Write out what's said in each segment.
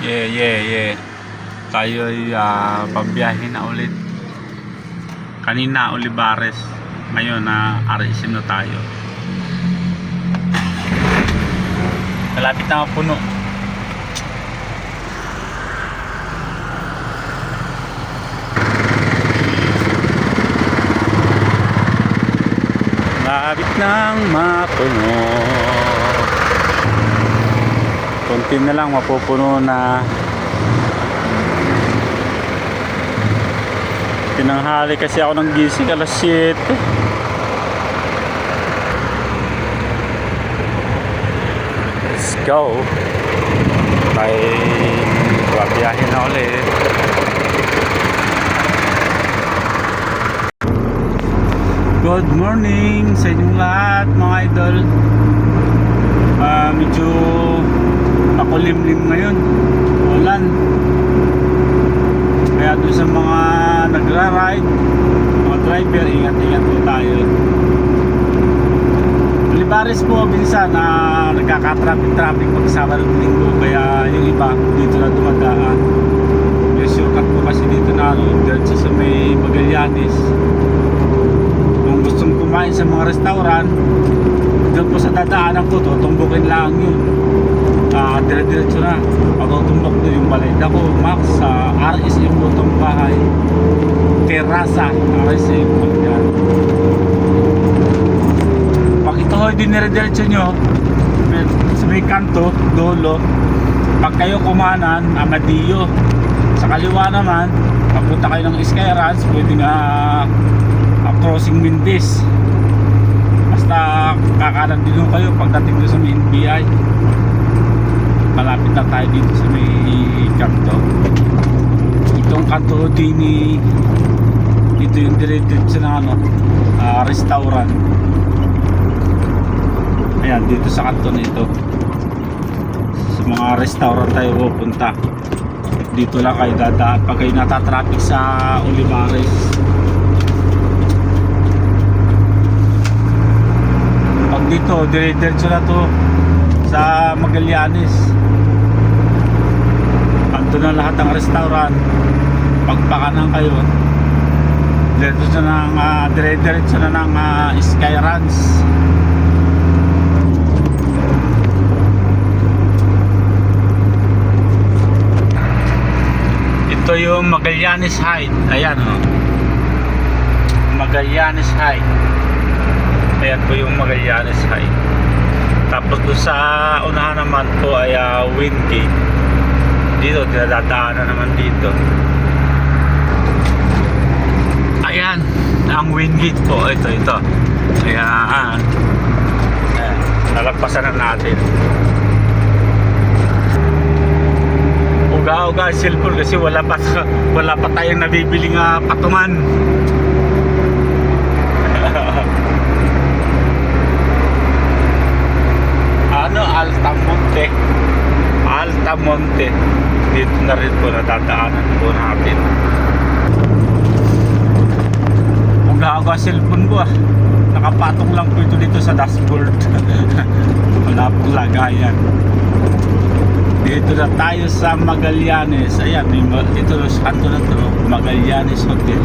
Yeah. Tayo ay pabiyahe na ulit. Kanina Olivares, ngayon na RSM na tayo. Malapit na puno. Malapit nang mapuno. Konti na lang mapupuno na. Tinanghali kasi ako ng gising alas 7. Let's go. Tayo babiyahin na ulit. Good morning sa inyong lahat mga idol. Medyo makulimlim ngayon, ulan. Kaya doon sa mga nagra-ride, mga driver, ingat-ingat po tayo. Olivares po minsan na nagkaka-traffic pag Sabado at Linggo, kaya yung iba dito na dumadaan. Yung shortcut po kasi dito na diretso sa may Magallanes. Kung gustong kumain sa mga restaurant, doon po sa dadaanan ko, tutumbukin lang yun. Dire-diretso na patutumbok doon yung Balayda ko Max sa RSM Lutong Bahay Terasa RSM yan. Pag ito ho'y dinire-diretso nyo sa may kanto dulo, pag kayo kumanan Amadillo, sa kaliwa naman papunta kayo ng Skyranch, pwede nga crossing Mintis, basta kakanan din kayo pagdating doon sa may NBI. Malapit na tayo dito sa may kanto. Itong kanto dito yung dire-diretso na restaurant. Ayan, dito sa kanto na ito. Sa mga restaurant tayo pupunta. Dito lang kayo dadaan pag kayo natatraffic sa Olivares. Pag dito, dire-diretso na to sa Magallanes. Ando na lahat ng restaurant. Pagpakanan kayo, diretso na ng dire-diretso na ng Skyranch. Ito yung Magallanes Heights. Ayan Magallanes Heights. Ayan po yung Magallanes Heights. Tapos doon sa unahan naman po ay Wingate. Dito, dinadaanan naman dito. Ayan, ang Wingate po. Ito. Ayan. Nalagpasan na natin. Uga-uga cellphone kasi wala pa tayong nabibiling patuman. Altamonte. Dito na rin po natadaanan po natin. Uga-uga cellphone ko nakapatong lang po ito dito sa dashboard. Wala pong lagayan. Dito na tayo sa Magallanes. Ayan, ito sa kanto na ito, Magallanes Hotel.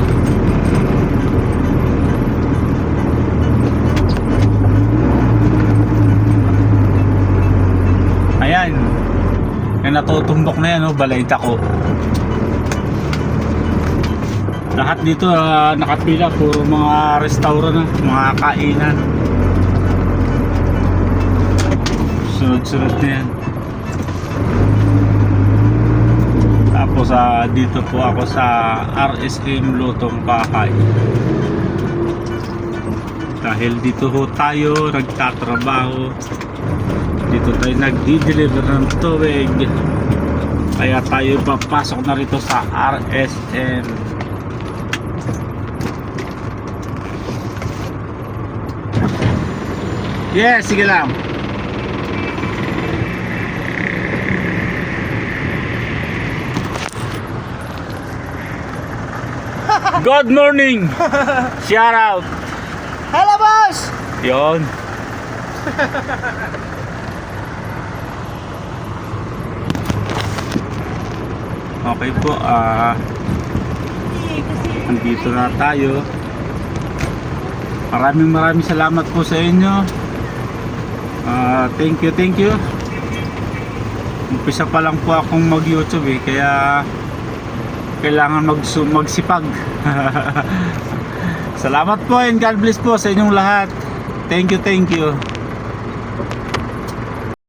Ayan, yung natutumbok na yan, Balayda ko. Lahat dito nakapila, puro mga restaurant, mga kainan. Sunod-sunod na yan. Tapos dito po ako sa RSM Lutong Bahay. Dahil dito ho tayo nagtatrabaho. Dito tayo nagdi-deliver ng tubig. Kaya tayo papasok na rito sa RSM. Yes, sige lang. Good morning. Shout out. Hello, boss. Yon. Okay po, andito na tayo. Maraming salamat po sa inyo. Thank you. Umpisa pa lang po akong mag-YouTube kaya kailangan magsipag. Salamat po and God bless po sa inyong lahat. Thank you.